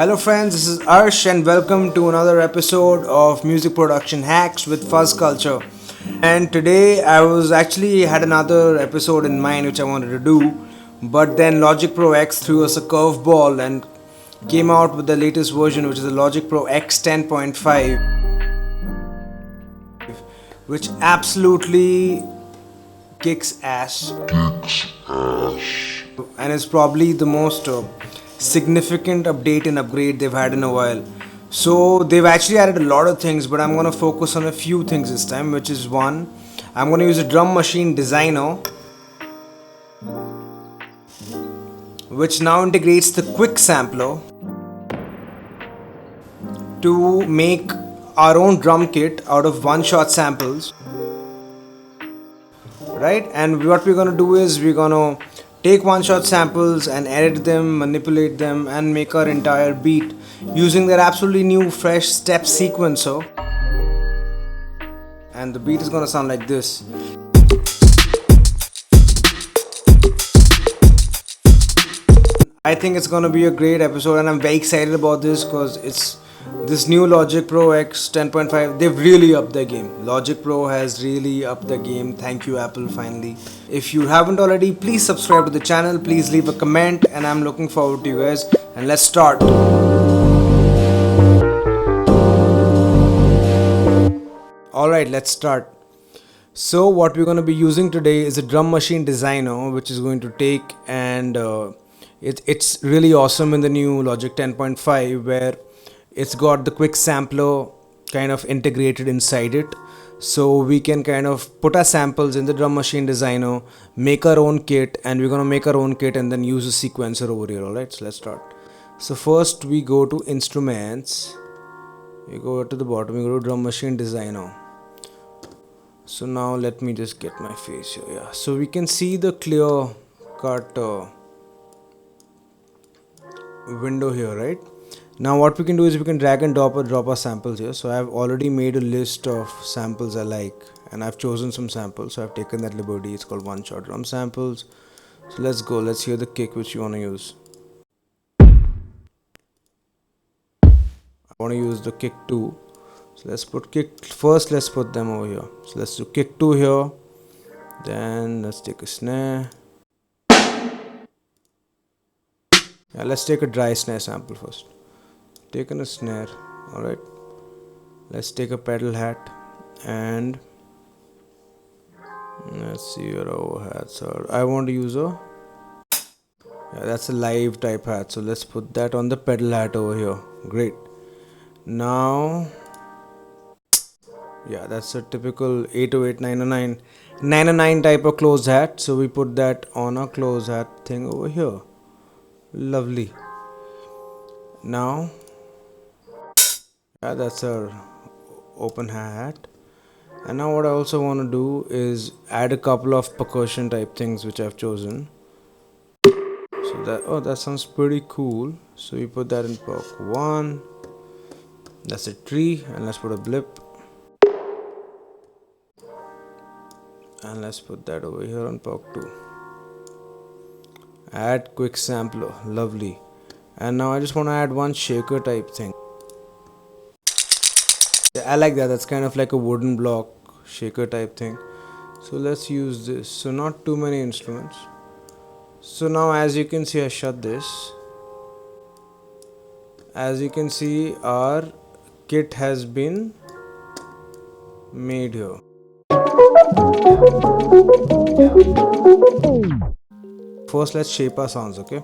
Hello friends, this is Arsh and welcome to another episode of Music Production Hacks with FuzzCulture. And today I was actually had another episode in mind which I wanted to do, but then Logic Pro X threw us a curveball and came out with the latest version, which is the Logic Pro X 10.5, which absolutely kicks ass and is probably the most significant update and upgrade they've had in a while. So they've actually added a lot of things, but I'm gonna focus on a few things this time, which is one, I'm gonna use a drum machine designer, which now integrates the quick sampler to make our own drum kit out of one-shot samples, right? And what we're gonna do is we're gonna take one-shot samples and edit them, manipulate them, and make our entire beat using their absolutely new fresh step sequencer. And the beat is gonna sound like this. I think it's gonna be a great episode, and I'm very excited about this because it's this new Logic Pro X 10.5. They've really upped their game. Logic Pro has really upped their game. Thank you, Apple, finally. If you haven't already, please subscribe to the channel, please leave a comment, and I'm looking forward to you guys. And let's start. Alright, let's start. So what we're going to be using today is a drum machine designer, which is going to take and it's really awesome in the new Logic 10.5, where it's got the quick sampler kind of integrated inside it, so we can kind of put our samples in the drum machine designer, make our own kit, and we're gonna make our own kit and then use a sequencer over here. Alright, so let's start. So first we go to instruments, we go to the bottom, we go to drum machine designer. So now let me just get my face here. Yeah, so we can see the clear cut window here, right? Now what we can do is we can drag and drop our samples here. So I've already made a list of samples I like, and I've chosen some samples, so I've taken that liberty. It's called one shot drum samples. So let's go, let's hear the kick which you want to use. I want to use the kick 2, so let's put kick first, let's put them over here. So let's do kick 2 here, then let's take a snare. Yeah, let's take a dry snare sample first. Taken a snare. Alright, let's take a pedal hat and let's see where our hats are. I want to use a, yeah, that's a live type hat, so let's put that on the pedal hat over here. Great. Now, yeah, that's a typical 808 909 type of closed hat, so we put that on a closed hat thing over here. Lovely. Now, yeah, that's our open hat. And now what I also want to do is add a couple of percussion type things which I've chosen. So that, oh, that sounds pretty cool. So we put that in perk 1. That's a tree, and let's put a blip. And let's put that over here on perk 2. Add quick sampler. Lovely. And now I just want to add one shaker type thing. Yeah, I like that. That's kind of like a wooden block shaker type thing. So let's use this. So not too many instruments. So now as you can see, I shut this. As you can see, our kit has been made here. First let's shape our sounds, okay?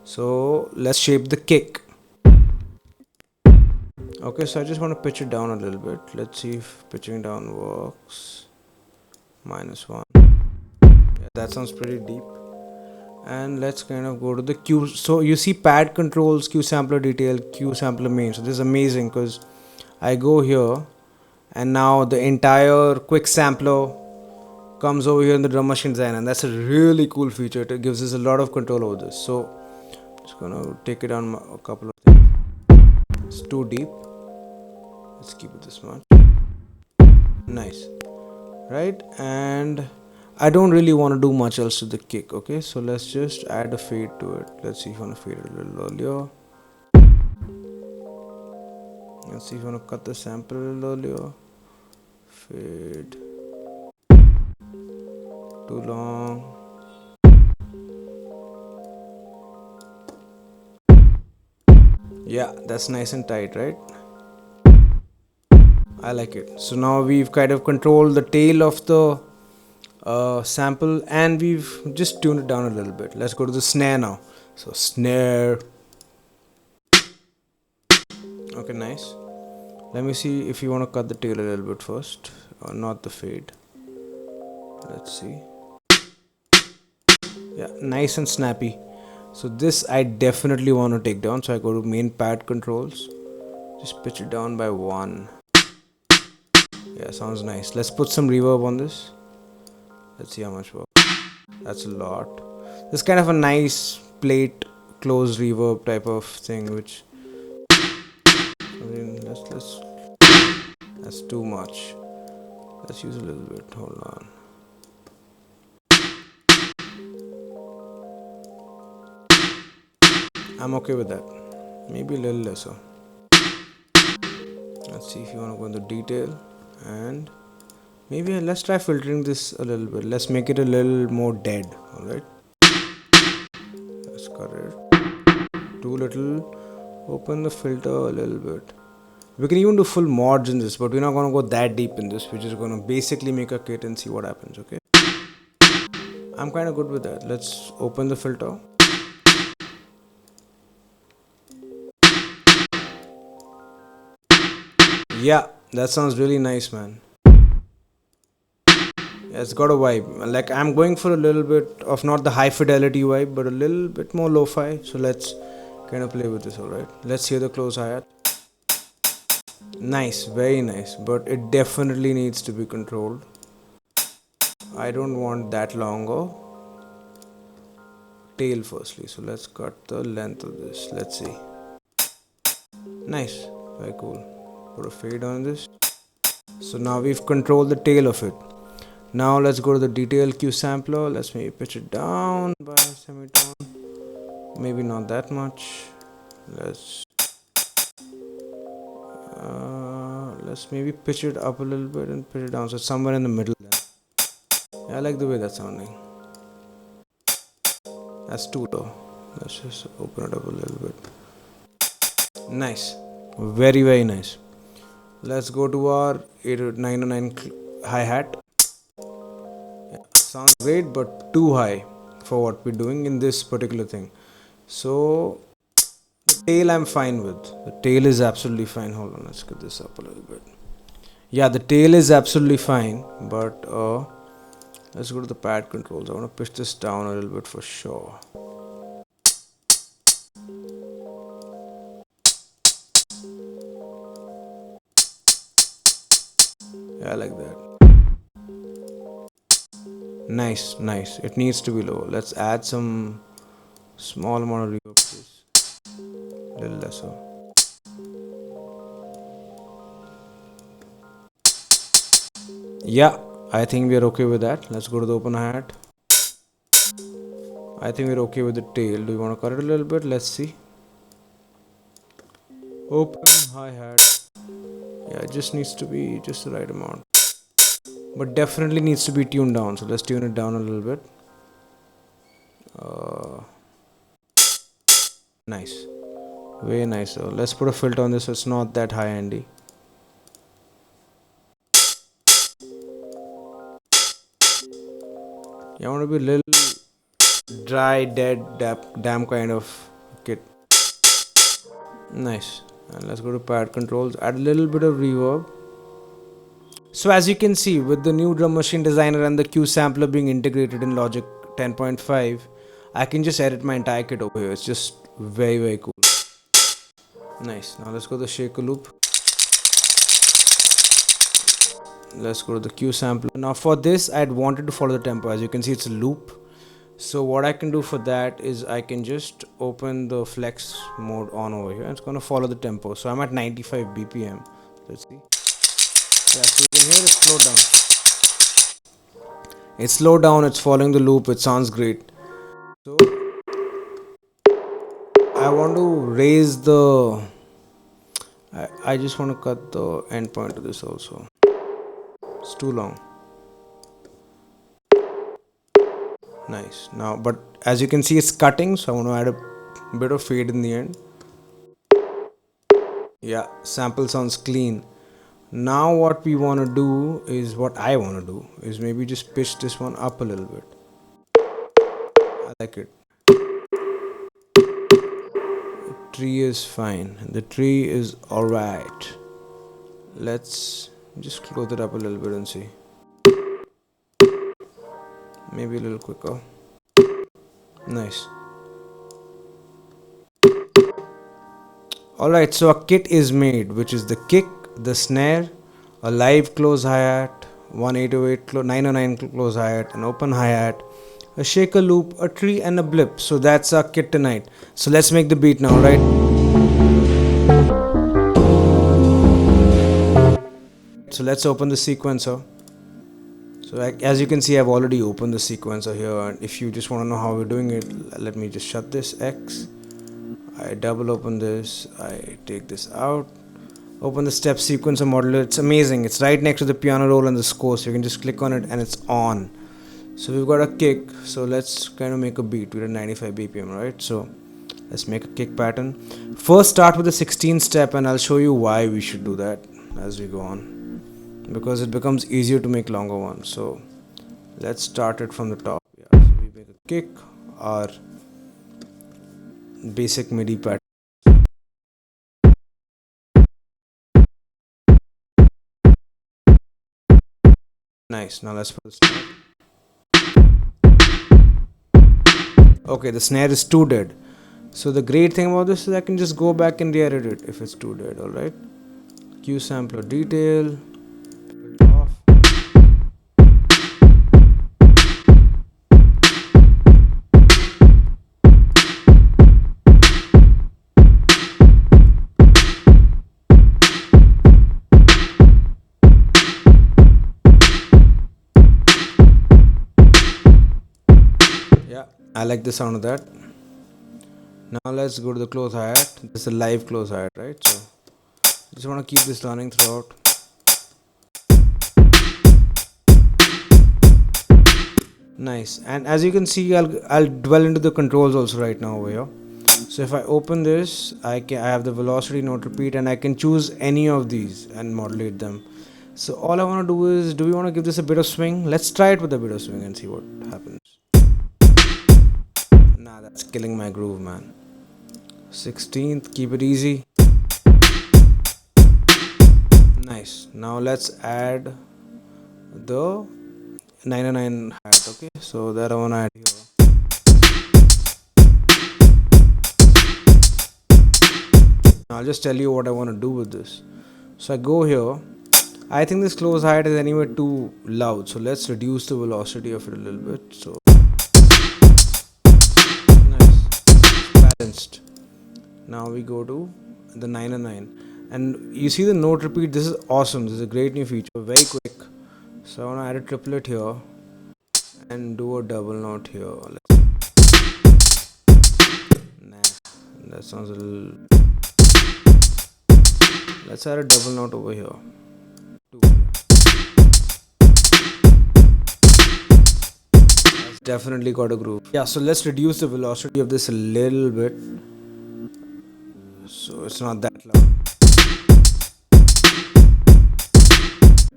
So let's shape the kick. Okay, so I just want to pitch it down a little bit. Let's see if pitching down works. -1. Yeah, that sounds pretty deep. And let's kind of go to the Q. So you see pad controls, Q sampler detail, Q sampler main. So this is amazing because I go here and now the entire quick sampler comes over here in the drum machine design, and that's a really cool feature. It gives us a lot of control over this. So just gonna take it down a couple of things. It's too deep. Let's keep it this much. Nice, right? And I don't really want to do much else to the kick. Okay, so let's just add a fade to it. Let's see if I want to fade it a little earlier. Let's see if you want to cut the sample a little earlier. Fade. Too long. Yeah, that's nice and tight, right? I like it. So now we've kind of controlled the tail of the sample, and we've just tuned it down a little bit. Let's go to the snare now. So snare. Okay, nice. Let me see if you want to cut the tail a little bit first, or not the fade. Let's see. Yeah, nice and snappy. So this I definitely want to take down. So I go to main pad controls, just pitch it down by 1. Yeah, sounds nice. Let's put some reverb on this. Let's see how much work. That's a lot. This kind of a nice plate closed reverb type of thing, which I mean, let's that's too much. Let's use a little bit. Hold on. I'm okay with that. Maybe a little lesser. Let's see if you want to go into detail, and maybe let's try filtering this a little bit. Let's make it a little more dead. Alright. Let's cut it. Too little. Open the filter a little bit. We can even do full mods in this, but we're not going to go that deep in this. We're just going to basically make a kit and see what happens, okay? I'm kind of good with that. Let's open the filter. Yeah, that sounds really nice, man. Yeah, it's got a vibe. Like, I'm going for a little bit of not the high fidelity vibe, but a little bit more lo-fi. So let's kind of play with this, alright? Let's hear the close hi-hat. Nice, very nice, but it definitely needs to be controlled. I don't want that longer tail firstly, so let's cut the length of this. Let's see. Nice, very cool. Put a fade on this. So now we've controlled the tail of it. Now let's go to the detail Q sampler. Let's maybe pitch it down by a semitone. Maybe not that much. Let's maybe pitch it up a little bit and pitch it down, so somewhere in the middle then. Yeah, I like the way that's sounding. That's too low. Let's just open it up a little bit. Nice, very very nice. Let's go to our 909 hi-hat. Yeah, sounds great, but too high for what we're doing in this particular thing. So the tail I'm fine with. The tail is absolutely fine. Hold on, let's get this up a little bit. Yeah, the tail is absolutely fine, but let's go to the pad controls. I want to push this down a little bit for sure. Yeah, I like that. Nice, nice. It needs to be low. Let's add some small amount of reverb to this. Little lesser. Yeah, I think we are okay with that. Let's go to the open hi-hat. I think we're okay with the tail. Do you want to cut it a little bit? Let's see. Open hi-hat. Yeah, it just needs to be just the right amount. But definitely needs to be tuned down. So let's tune it down a little bit. Nice. Way nicer. Let's put a filter on this so it's not that high endy. You want to be a little dry, dead, damn kind of kit. Nice. And let's go to pad controls. Add a little bit of reverb. So as you can see, with the new drum machine designer and the Q sampler being integrated in Logic 10.5, I can just edit my entire kit over here. It's just very very cool. Nice. Now let's go to the shaker loop. Let's go to the Q sampler. Now for this, I'd wanted to follow the tempo. As you can see, it's a loop. So what I can do for that is I can just open the flex mode on over here. It's gonna follow the tempo. So I'm at 95 BPM. Let's see. Yeah, so you can hear it slow down. It's slowed down. It's following the loop. It sounds great. So I want to raise the. I just want to cut the endpoint of this also. It's too long. Nice. Now, but as you can see, it's cutting, so I want to add a bit of fade in the end. Yeah, sample sounds clean. Now what we want to do is, what I want to do is maybe just pitch this one up a little bit. I like it. Tree is fine. The tree is alright. Let's just close it up a little bit and see. Maybe a little quicker. Nice. Alright, so a kit is made, which is the kick, the snare, a live close hi-hat, 1808 909 close hi-hat, an open hi-hat, a shaker loop, a tree, and a blip. So that's our kit tonight. So let's make the beat now, right? So let's open the sequencer. So as you can see, I've already opened the sequencer here, and if you just want to know how we're doing it, let me just shut this X. I double open this, I take this out, open the step sequencer modular. It's amazing. It's right next to the piano roll and the score, so you can just click on it and it's on. So we've got a kick, so let's kind of make a beat. We're at 95 BPM, right? So let's make a kick pattern. First start with the 16 step, and I'll show you why we should do that as we go on, because it becomes easier to make longer ones. So let's start it from the top. Yeah, so we make a kick, our basic MIDI pattern. Nice. Now let's put the snare. Okay, the snare is too dead. So the great thing about this is I can just go back and re-edit it if it's too dead. Alright. Q sampler detail. Off. Yeah, I like the sound of that. Now let's go to the close hi-hat. This is a live close hi-hat, right? So just want to keep this running throughout. Nice. And as you can see, I'll dwell into the controls also right now over here. So if I open this, I have the velocity, note repeat, and I can choose any of these and modulate them. So all I want to do is, do we want to give this a bit of swing? Let's try it with a bit of swing and see what happens. Nah, that's killing my groove, man. 16th, keep it easy. Nice. Now let's add the 909 hat. Okay, so that I want to add here. I'll just tell you what I want to do with this. So I go here. I think this close hi-hat is anyway too loud, so let's reduce the velocity of it a little bit. So nice, balanced. Now we go to the 909, and you see the note repeat. This is awesome. This is a great new feature, very quick. So I want to add a triplet here and do a double note here. Nah, that sounds a little. Let's add a double note over here. That's definitely got a groove. Yeah, so let's reduce the velocity of this a little bit, so it's not that loud.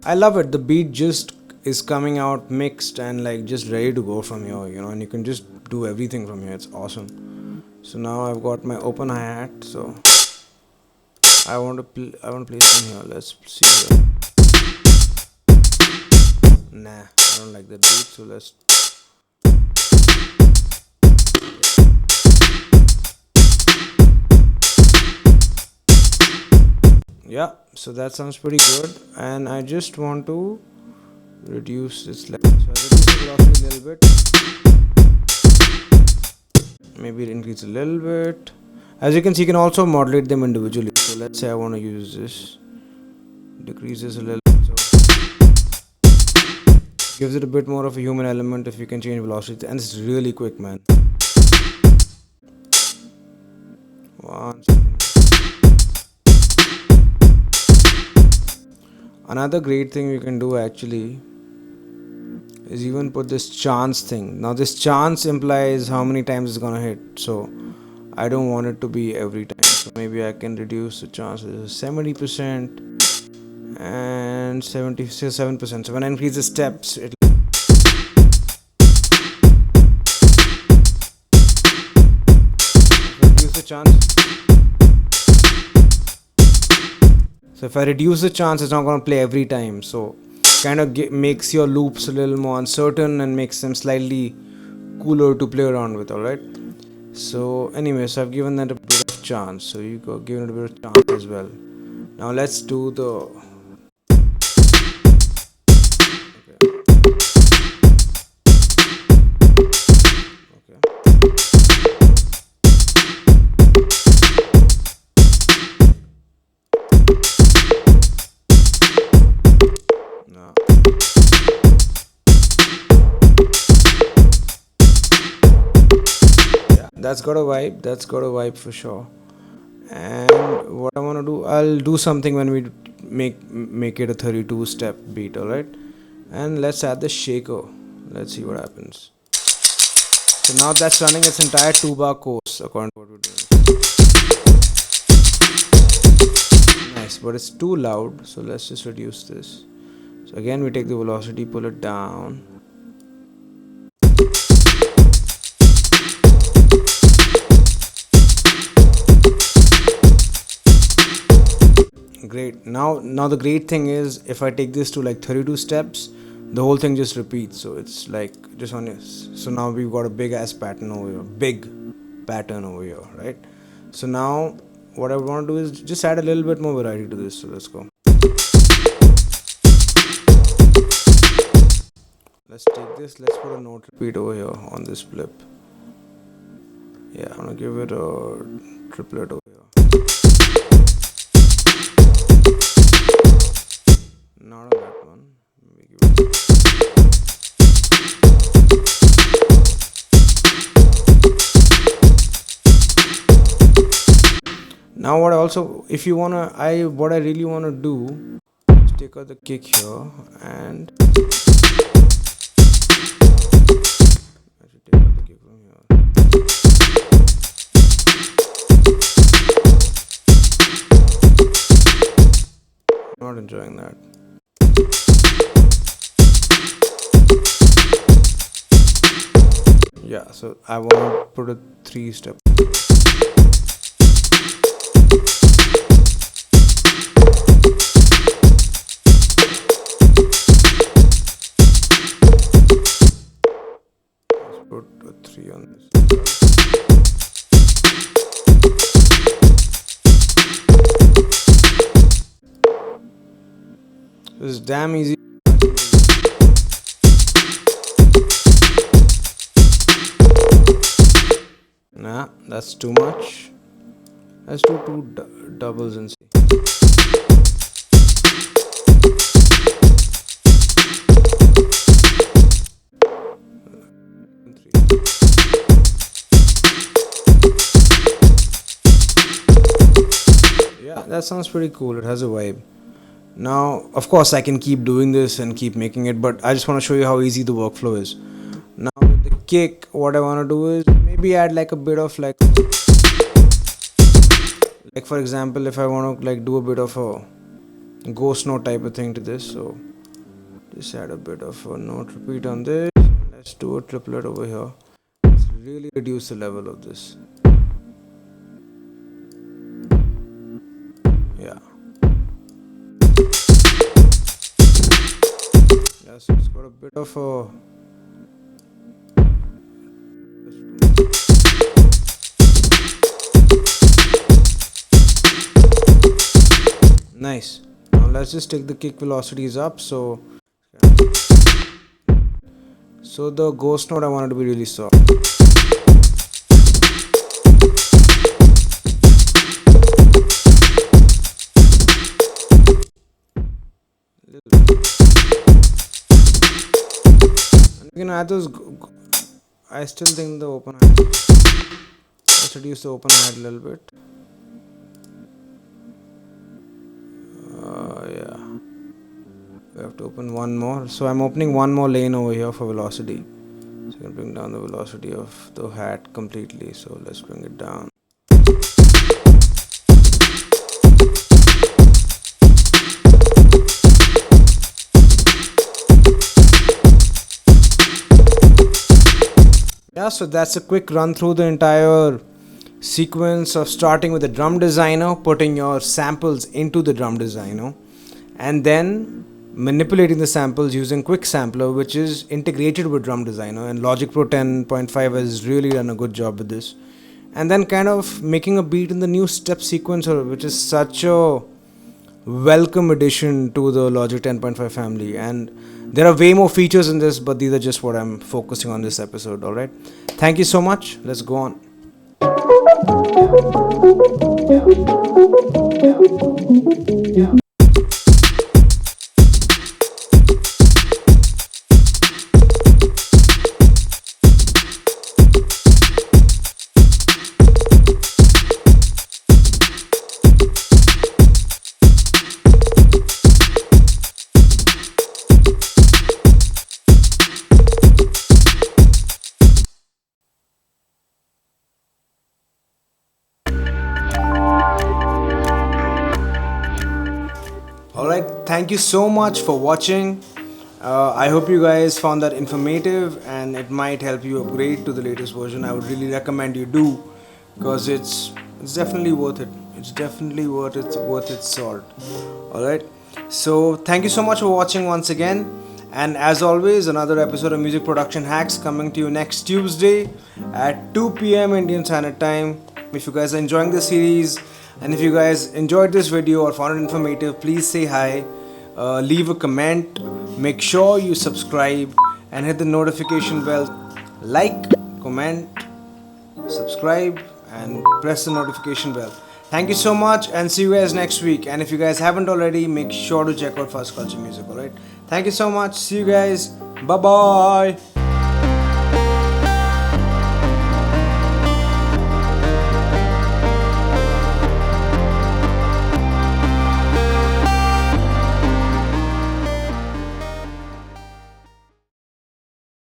I love it. The beat just is coming out mixed and like just ready to go from here, you know, and you can just do everything from here. It's awesome. So now I've got my open hi-hat, so I want to place in here. Let's see here. Nah, I don't like that beat, so let's. Yeah, so that sounds pretty good, and I just want to reduce its level. So I reduce the velocity a little bit. Maybe increase a little bit. As you can see, you can also modulate them individually. So let's say I want to use this. Decrease this a little bit. So gives it a bit more of a human element if you can change velocity, and it's really quick, man. 1 second. Another great thing you can do actually is even put this chance thing. Now this chance implies how many times it's gonna hit, so I don't want it to be every time, so maybe I can reduce the chances 70% and 77%. So when I increase the steps, it reduce the chance. So if I reduce the chance, it's not going to play every time. So kind of makes your loops a little more uncertain and makes them slightly cooler to play around with. All right. So anyway, so I've given that a bit of chance. So you got given it a bit of chance as well. Now let's do the. Okay. Now. Yeah, that's got a vibe. That's got a vibe for sure. And what I want to do, I'll do something when we make it a 32 step beat. All right. And let's add the shaker. Let's see what happens. So now that's running its entire 2-bar course according to what we're doing. Nice, but it's too loud, so let's just reduce this. So again we take the velocity, pull it down. Great. Now the great thing is if I take this to like 32 steps, the whole thing just repeats. So it's like just on this. So now we've got a big ass pattern over here. Big pattern over here, right? So now what I want to do is just add a little bit more variety to this. So let's go. Let's take this, let's put a note repeat over here on this flip. Yeah, I'm gonna give it a triplet over here. Not on that one. Maybe give it. Now what also, if you wanna, what I really wanna do is take out the kick here and I should take out the kick from here. Not enjoying that. Yeah, so I want to put a 3-step. Put a 3 on this. This is damn easy. Nah, that's too much. Let's do 2 doubles and see. Yeah, that sounds pretty cool. It has a vibe. Now, of course, I can keep doing this and keep making it, but I just want to show you how easy the workflow is. Now, with the kick, what I want to do is maybe add like a bit of like for example, if I want to like do a bit of a ghost note type of thing to this, so just add a bit of a note repeat on this. Let's do a triplet over here. Let's really reduce the level of this. Yeah. Yeah, so it's got a bit of a nice. Now let's just take the kick velocities up. So the ghost note I want it to be really soft. And you can add those. I still think the open hat. Let's reduce the open hat a little bit. Yeah. have to open one more. So I'm opening one more lane over here for velocity. So I can bring down the velocity of the hat completely. So let's bring it down. Yeah, so that's a quick run through the entire sequence of starting with the drum designer, putting your samples into the drum designer, and then manipulating the samples using Quick Sampler, which is integrated with drum designer, and Logic Pro 10.5 has really done a good job with this. And then kind of making a beat in the new step sequencer, which is such a welcome addition to the Logic 10.5 family. And there are way more features in this, but these are just what I'm focusing on this episode. Alright, thank you so much. Let's go on. Alright, thank you so much for watching. I hope you guys found that informative and it might help you upgrade to the latest version. I would really recommend you do, because it's definitely worth it. It's definitely worth its salt. Alright, so thank you so much for watching once again. And as always, another episode of Music Production Hacks coming to you next Tuesday at 2 p.m. Indian Standard Time. If you guys are enjoying this series, and if you guys enjoyed this video or found it informative, please say hi, leave a comment, make sure you subscribe and hit the notification bell. Like, comment, subscribe and press the notification bell. Thank you so much and see you guys next week. And if you guys haven't already, make sure to check out FuzzCulture Music. Alright, thank you so much. See you guys. Bye bye.